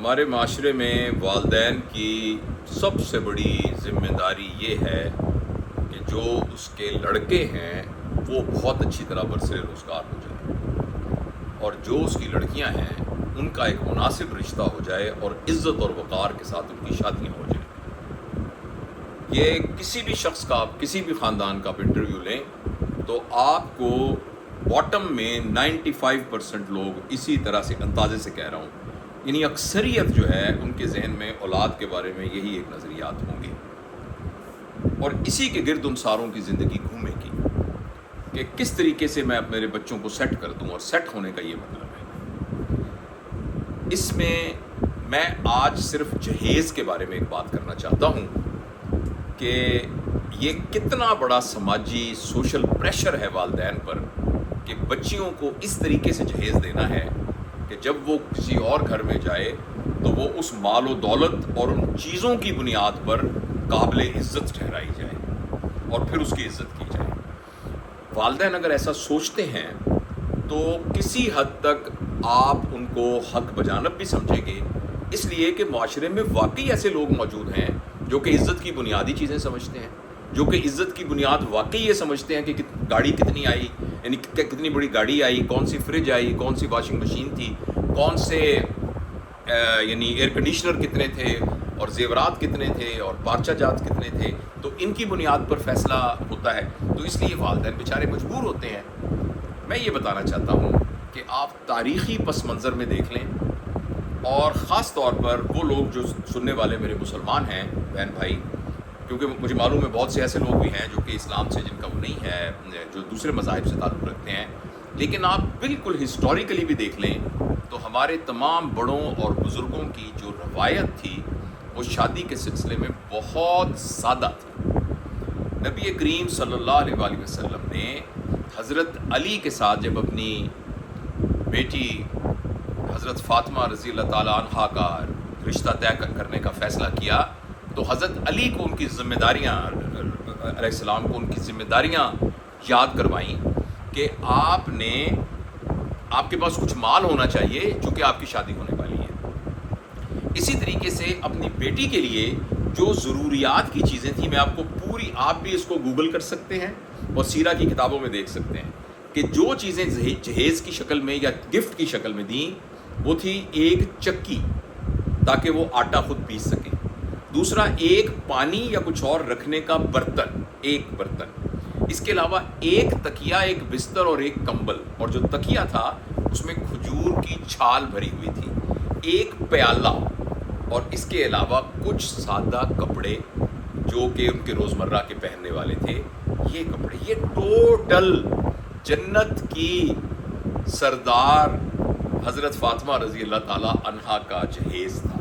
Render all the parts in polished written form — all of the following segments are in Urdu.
ہمارے معاشرے میں والدین کی سب سے بڑی ذمہ داری یہ ہے کہ جو اس کے لڑکے ہیں وہ بہت اچھی طرح برسر روزگار ہو جائیں، اور جو اس کی لڑکیاں ہیں ان کا ایک مناسب رشتہ ہو جائے اور عزت اور وقار کے ساتھ ان کی شادیاں ہو جائیں۔ یہ کسی بھی شخص کا، آپ کسی بھی خاندان کا آپ انٹرویو لیں تو آپ کو باٹم میں 95% لوگ اسی طرح سے اندازے سے کہہ رہا ہوں، یعنی اکثریت جو ہے ان کے ذہن میں اولاد کے بارے میں یہی ایک نظریات ہوں گے، اور اسی کے گرد ان ساروں کی زندگی گھومے گی کہ کس طریقے سے میں میرے بچوں کو سیٹ کر دوں، اور سیٹ ہونے کا یہ مطلب ہے۔ اس میں آج صرف جہیز کے بارے میں ایک بات کرنا چاہتا ہوں کہ یہ کتنا بڑا سماجی سوشل پریشر ہے والدین پر کہ بچیوں کو اس طریقے سے جہیز دینا ہے کہ جب وہ کسی اور گھر میں جائے تو وہ اس مال و دولت اور ان چیزوں کی بنیاد پر قابل عزت ٹھہرائی جائے اور پھر اس کی عزت کی جائے۔ والدین اگر ایسا سوچتے ہیں تو کسی حد تک آپ ان کو حق بجانب بھی سمجھیں گے، اس لیے کہ معاشرے میں واقعی ایسے لوگ موجود ہیں جو کہ عزت کی بنیادی چیزیں سمجھتے ہیں، جو کہ عزت کی بنیاد واقعی یہ سمجھتے ہیں کہ گاڑی کتنی آئی، یعنی کتنی بڑی گاڑی آئی، کون سی فریج آئی، کون سی واشنگ مشین تھی، کون سے یعنی ایئر کنڈیشنر کتنے تھے، اور زیورات کتنے تھے، اور پارچہ جات کتنے تھے، تو ان کی بنیاد پر فیصلہ ہوتا ہے۔ تو اس لیے والدین بیچارے مجبور ہوتے ہیں۔ میں یہ بتانا چاہتا ہوں کہ آپ تاریخی پس منظر میں دیکھ لیں، اور خاص طور پر وہ لوگ جو سننے والے میرے مسلمان ہیں بہن بھائی، کیونکہ مجھے معلوم ہے بہت سے ایسے لوگ بھی ہیں جو کہ اسلام سے جن کا وہ نہیں ہے، جو دوسرے مذاہب سے تعلق رکھتے ہیں، لیکن آپ بالکل ہسٹوریکلی بھی دیکھ لیں تو ہمارے تمام بڑوں اور بزرگوں کی جو روایت تھی وہ شادی کے سلسلے میں بہت سادہ تھی۔ نبی کریم صلی اللہ علیہ وآلہ وسلم نے حضرت علی کے ساتھ جب اپنی بیٹی حضرت فاطمہ رضی اللہ تعالیٰ عنہا کا رشتہ طے کرنے کا فیصلہ کیا تو حضرت علی کو ان کی ذمہ داریاں، علیہ السلام کو ان کی ذمہ داریاں یاد کروائیں کہ آپ کے پاس کچھ مال ہونا چاہیے چونکہ آپ کی شادی ہونے والی ہے۔ اسی طریقے سے اپنی بیٹی کے لیے جو ضروریات کی چیزیں تھیں، میں آپ کو پوری، آپ بھی اس کو گوگل کر سکتے ہیں اور سیرہ کی کتابوں میں دیکھ سکتے ہیں کہ جو چیزیں جہیز کی شکل میں یا گفٹ کی شکل میں دیں وہ تھی ایک چکی تاکہ وہ آٹا خود پیس سکیں، دوسرا ایک پانی یا کچھ اور رکھنے کا برتن، ایک برتن، اس کے علاوہ ایک تکیہ، ایک بستر اور ایک کمبل، اور جو تکیہ تھا اس میں کھجور کی چھال بھری ہوئی تھی، ایک پیالہ، اور اس کے علاوہ کچھ سادہ کپڑے جو کہ ان کے روزمرہ کے پہننے والے تھے، یہ کپڑے، یہ ٹوٹل جنت کی سردار حضرت فاطمہ رضی اللہ تعالیٰ عنہا کا جہیز تھا۔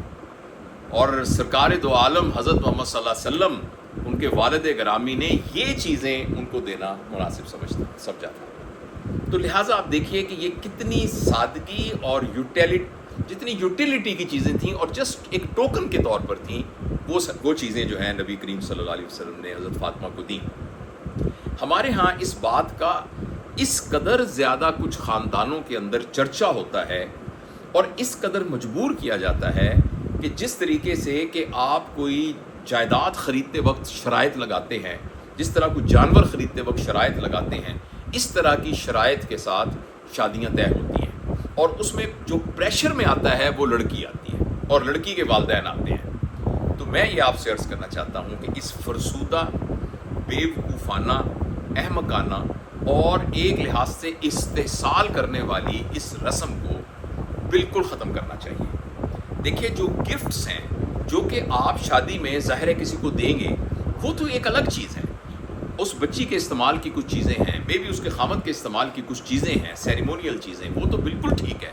اور سرکار دو عالم حضرت محمد صلی اللہ علیہ وسلم، ان کے والد گرامی نے یہ چیزیں ان کو دینا مناسب سمجھا تھا۔ تو لہٰذا آپ دیکھیے کہ یہ کتنی سادگی اور جتنی یوٹیلیٹی کی چیزیں تھیں اور جسٹ ایک ٹوکن کے طور پر تھیں، وہ چیزیں جو ہیں نبی کریم صلی اللہ علیہ وسلم نے حضرت فاطمہ کو دیں۔ ہمارے ہاں اس بات کا اس قدر زیادہ کچھ خاندانوں کے اندر چرچا ہوتا ہے اور اس قدر مجبور کیا جاتا ہے کہ جس طریقے سے کہ آپ کوئی جائیداد خریدتے وقت شرائط لگاتے ہیں، جس طرح کوئی جانور خریدتے وقت شرائط لگاتے ہیں، اس طرح کی شرائط کے ساتھ شادیاں طے ہوتی ہیں، اور اس میں جو پریشر میں آتا ہے وہ لڑکی آتی ہے اور لڑکی کے والدین آتے ہیں۔ تو میں یہ آپ سے عرض کرنا چاہتا ہوں کہ اس فرسودہ، بے وقوفانہ، احمقانہ اور ایک لحاظ سے استحصال کرنے والی اس رسم کو بالکل ختم کرنا چاہیے۔ دیکھیے جو گفٹس ہیں جو کہ آپ شادی میں ظاہر ہے کسی کو دیں گے، وہ تو ایک الگ چیز ہے، اس بچی کے استعمال کی کچھ چیزیں ہیں، مے بی اس کے خامد کے استعمال کی کچھ چیزیں ہیں، سیریمونیل چیزیں، وہ تو بالکل ٹھیک ہے،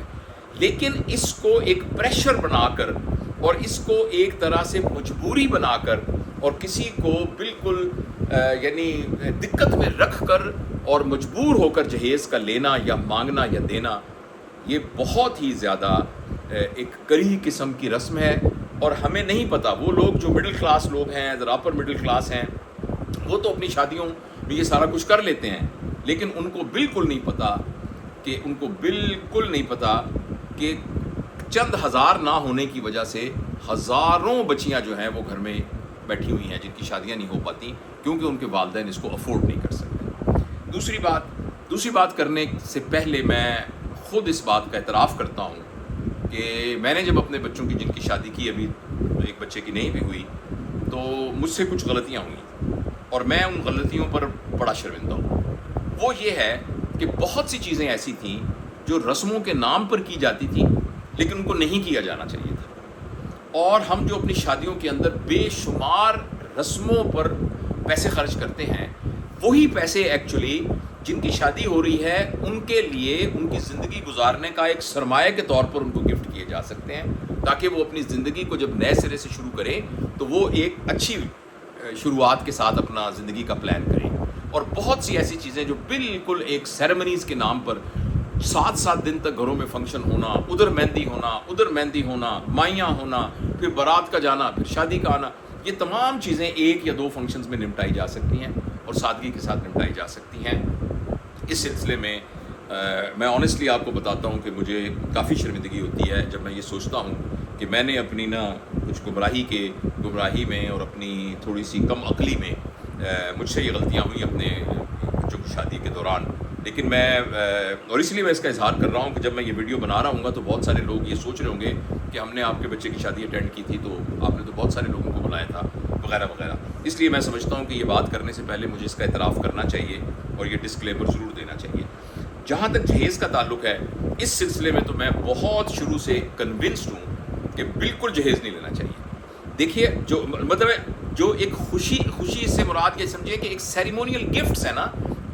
لیکن اس کو ایک پریشر بنا کر اور اس کو ایک طرح سے مجبوری بنا کر اور کسی کو بالکل یعنی دقت میں رکھ کر اور مجبور ہو کر جہیز کا لینا یا مانگنا یا دینا، یہ بہت ہی زیادہ ایک کریہ قسم کی رسم ہے۔ اور ہمیں نہیں پتہ، وہ لوگ جو مڈل کلاس لوگ ہیں، ذرا اپر مڈل کلاس ہیں، وہ تو اپنی شادیوں میں یہ سارا کچھ کر لیتے ہیں، لیکن ان کو بالکل نہیں پتہ کہ چند ہزار نہ ہونے کی وجہ سے ہزاروں بچیاں جو ہیں وہ گھر میں بیٹھی ہوئی ہیں جن کی شادیاں نہیں ہو پاتی کیونکہ ان کے والدین اس کو افورڈ نہیں کر سکتے. دوسری بات کرنے سے پہلے میں خود اس بات کا اعتراف کرتا ہوں کہ میں نے جب اپنے بچوں کی جن کی شادی کی، ابھی ایک بچے کی نہیں بھی ہوئی، تو مجھ سے کچھ غلطیاں ہوئیں اور میں ان غلطیوں پر بڑا شرمندہ ہوں. وہ یہ ہے کہ بہت سی چیزیں ایسی تھیں جو رسموں کے نام پر کی جاتی تھیں لیکن ان کو نہیں کیا جانا چاہیے تھا، اور ہم جو اپنی شادیوں کے اندر بے شمار رسموں پر پیسے خرچ کرتے ہیں، وہی پیسے ایکچولی جن کی شادی ہو رہی ہے ان کے لیے ان کی زندگی گزارنے کا ایک سرمایہ کے طور پر ان کو گفٹ کیے جا سکتے ہیں، تاکہ وہ اپنی زندگی کو جب نئے سرے سے شروع کریں تو وہ ایک اچھی شروعات کے ساتھ اپنا زندگی کا پلان کریں. اور بہت سی ایسی چیزیں جو بالکل ایک سیریمنیز کے نام پر 7 دن تک گھروں میں فنکشن ہونا، ادھر مہندی ہونا، مائیاں ہونا، پھر بارات کا جانا، پھر شادی کا آنا، یہ تمام چیزیں 1 یا 2 فنکشنز میں نمٹائی جا سکتی ہیں اور سادگی کے ساتھ نمٹائی جا سکتی ہیں. اس سلسلے میں میں آنیسٹلی آپ کو بتاتا ہوں کہ مجھے کافی شرمندگی ہوتی ہے جب میں یہ سوچتا ہوں کہ میں نے اپنی کچھ گمراہی میں اور اپنی تھوڑی سی کم عقلی میں مجھ سے یہ غلطیاں ہوئی اپنے بچوں کی شادی کے دوران. لیکن اور اس لیے میں اس کا اظہار کر رہا ہوں کہ جب میں یہ ویڈیو بنا رہا ہوں گا تو بہت سارے لوگ یہ سوچ رہے ہوں گے کہ ہم نے آپ کے بچے کی شادی اٹینڈ کی تھی تو آپ نے تو بہت سارے لوگوں کو بلایا تھا وغیرہ وغیرہ. اس لیے میں سمجھتا ہوں کہ یہ بات کرنے سے پہلے مجھے اس کا اعتراف کرنا چاہیے اور یہ ڈسکلیمر ضرور دینا چاہیے. جہاں تک جہیز کا تعلق ہے، اس سلسلے میں تو میں بہت شروع سے کنونسڈ ہوں کہ بالکل جہیز نہیں لینا چاہیے. دیکھیے جو ایک خوشی سے مراد یہ سمجھے کہ ایک سیریمونیل گفٹس ہے نا،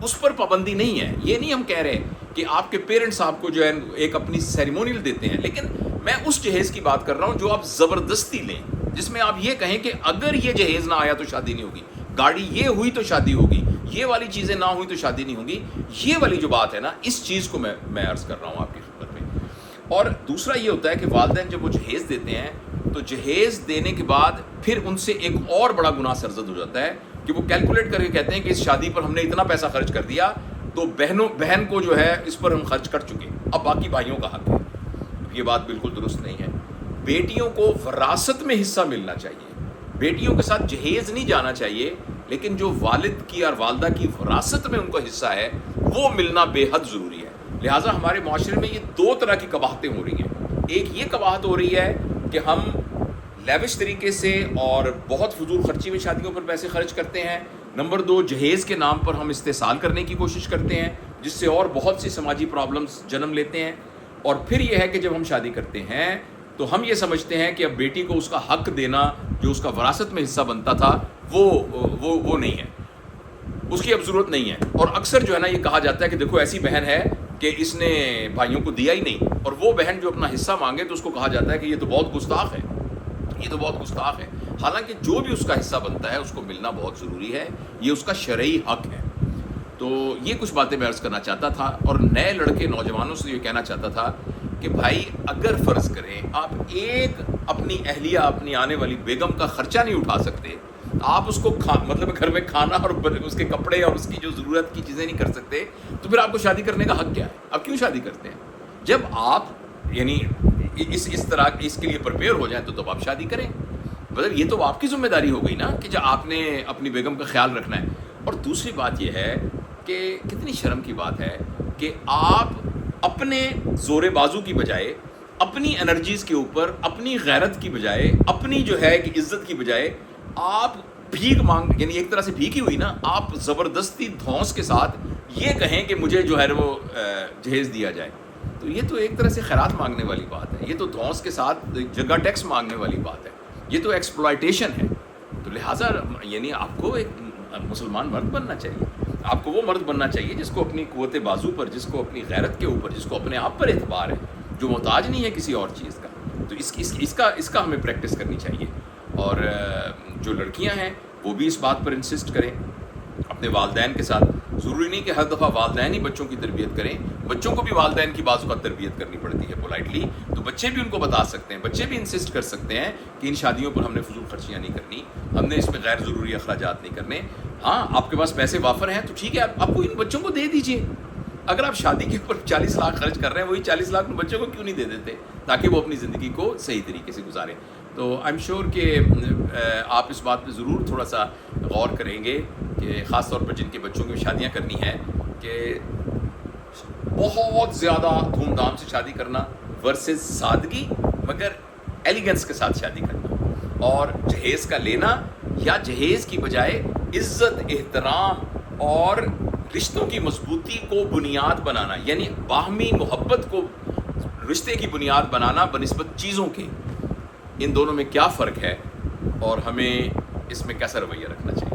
اس پر پابندی نہیں ہے. یہ نہیں ہم کہہ رہے کہ آپ کے پیرنٹس آپ کو جو ہے ایک اپنی سیریمونیل دیتے ہیں، لیکن میں اس جہیز کی بات کر رہا ہوں جو آپ زبردستی لیں، جس میں آپ یہ کہیں کہ اگر یہ جہیز نہ آیا تو شادی نہیں ہوگی، گاڑی یہ ہوئی تو شادی ہوگی، یہ والی چیزیں نہ ہوئی تو شادی نہیں ہوگی. یہ والی جو بات ہے نا، اس چیز کو میں عرض کر رہا ہوں آپ کی خدمت میں. اور دوسرا یہ ہوتا ہے کہ والدین جب وہ جہیز دیتے ہیں تو جہیز دینے کے بعد پھر ان سے ایک اور بڑا گناہ سرزد ہو جاتا ہے کہ وہ کیلکولیٹ کر کے کہتے ہیں کہ اس شادی پر ہم نے اتنا پیسہ خرچ کر دیا تو بہن کو جو ہے اس پر ہم خرچ کر چکے، اب باقی بھائیوں کا حق ہے. یہ بات بالکل درست نہیں ہے. بیٹیوں کو وراثت میں حصہ ملنا چاہیے، بیٹیوں کے ساتھ جہیز نہیں جانا چاہیے، لیکن جو والد کی اور والدہ کی وراثت میں ان کا حصہ ہے وہ ملنا بے حد ضروری ہے. لہٰذا ہمارے معاشرے میں یہ 2 طرح کی قباحتیں ہو رہی ہیں. ایک یہ قباحت ہو رہی ہے کہ ہم لیوش طریقے سے اور بہت فضول خرچی میں شادیوں پر پیسے خرچ کرتے ہیں. نمبر 2، جہیز کے نام پر ہم استحصال کرنے کی کوشش کرتے ہیں جس سے اور بہت سی سماجی پرابلمز جنم لیتے ہیں. اور پھر یہ ہے کہ جب ہم شادی کرتے ہیں تو ہم یہ سمجھتے ہیں کہ اب بیٹی کو اس کا حق دینا جو اس کا وراثت میں حصہ بنتا تھا وہ نہیں ہے، اس کی اب ضرورت نہیں ہے. اور اکثر جو ہے نا یہ کہا جاتا ہے کہ دیکھو ایسی بہن ہے کہ اس نے بھائیوں کو دیا ہی نہیں، اور وہ بہن جو اپنا حصہ مانگے تو اس کو کہا جاتا ہے کہ یہ تو بہت گستاخ ہے، یہ تو بہت گستاخ ہے. حالانکہ جو بھی اس کا حصہ بنتا ہے اس کو ملنا بہت ضروری ہے، یہ اس کا شرعی حق ہے. تو یہ کچھ باتیں میں عرض کرنا چاہتا تھا، اور نئے لڑکے نوجوانوں سے یہ کہنا چاہتا تھا کہ بھائی اگر فرض کریں آپ ایک اپنی اہلیہ، اپنی آنے والی بیگم کا خرچہ نہیں اٹھا سکتے، آپ اس کو گھر میں کھانا اور اس کے کپڑے اور اس کی جو ضرورت کی چیزیں نہیں کر سکتے، تو پھر آپ کو شادی کرنے کا حق کیا ہے؟ آپ کیوں شادی کرتے ہیں؟ جب آپ یعنی اس طرح اس کے لیے پریپیئر ہو جائیں تو تب آپ شادی کریں. مطلب یہ تو آپ کی ذمہ داری ہو گئی نا کہ جب آپ نے اپنی بیگم کا خیال رکھنا ہے. اور دوسری بات یہ ہے کہ کتنی شرم کی بات ہے کہ آپ اپنے زور بازو کی بجائے، اپنی انرجیز کے اوپر، اپنی غیرت کی بجائے، اپنی جو ہے کہ عزت کی بجائے آپ بھیک مانگ، یعنی ایک طرح سے بھیک ہی ہوئی نا، آپ زبردستی دھونس کے ساتھ یہ کہیں کہ مجھے جو ہے وہ جہیز دیا جائے. تو یہ تو ایک طرح سے خیرات مانگنے والی بات ہے، یہ تو دھونس کے ساتھ جگہ ٹیکس مانگنے والی بات ہے، یہ تو ایکسپلائٹیشن ہے. تو لہٰذا یعنی آپ کو ایک مسلمان مرد بننا چاہیے، آپ کو وہ مرد بننا چاہیے جس کو اپنی قوت بازو پر، جس کو اپنی غیرت کے اوپر، جس کو اپنے آپ پر اعتبار ہے، جو محتاج نہیں ہے کسی اور چیز کا. تو اس کا ہمیں پریکٹس کرنی چاہیے. اور جو لڑکیاں ہیں وہ بھی اس بات پر انسسٹ کریں اپنے والدین کے ساتھ. ضروری نہیں کہ ہر دفعہ والدین ہی بچوں کی تربیت کریں، بچوں کو بھی والدین کی بعض اوقات تربیت کرنی پڑتی ہے پولائٹلی. تو بچے بھی ان کو بتا سکتے ہیں، بچے بھی انسسٹ کر سکتے ہیں کہ ان شادیوں پر ہم نے فضول خرچیاں نہیں کرنی، ہم نے اس میں غیر ضروری اخراجات نہیں کرنے. ہاں آپ کے پاس پیسے وافر ہیں تو ٹھیک ہے، آپ کو ان بچوں کو دے دیجئے. اگر آپ شادی کے اوپر 40 لاکھ خرچ کر رہے ہیں، وہی 40 لاکھ بچوں کو کیوں نہیں دے دیتے تاکہ وہ اپنی زندگی کو صحیح طریقے سے گزاریں؟ تو آئی ایم شیور کہ آپ اس بات پہ ضرور تھوڑا سا غور کریں گے کہ خاص طور پر جن کے بچوں کی شادیاں کرنی ہیں، کہ بہت زیادہ دھوم دھام سے شادی کرنا ورسز سادگی مگر ایلیگنس کے ساتھ شادی کرنا، اور جہیز کا لینا یا جہیز کی بجائے عزت، احترام اور رشتوں کی مضبوطی کو بنیاد بنانا، یعنی باہمی محبت کو رشتے کی بنیاد بنانا بنسبت چیزوں کے، ان دونوں میں کیا فرق ہے اور ہمیں اس میں کیسا رویہ رکھنا چاہیے؟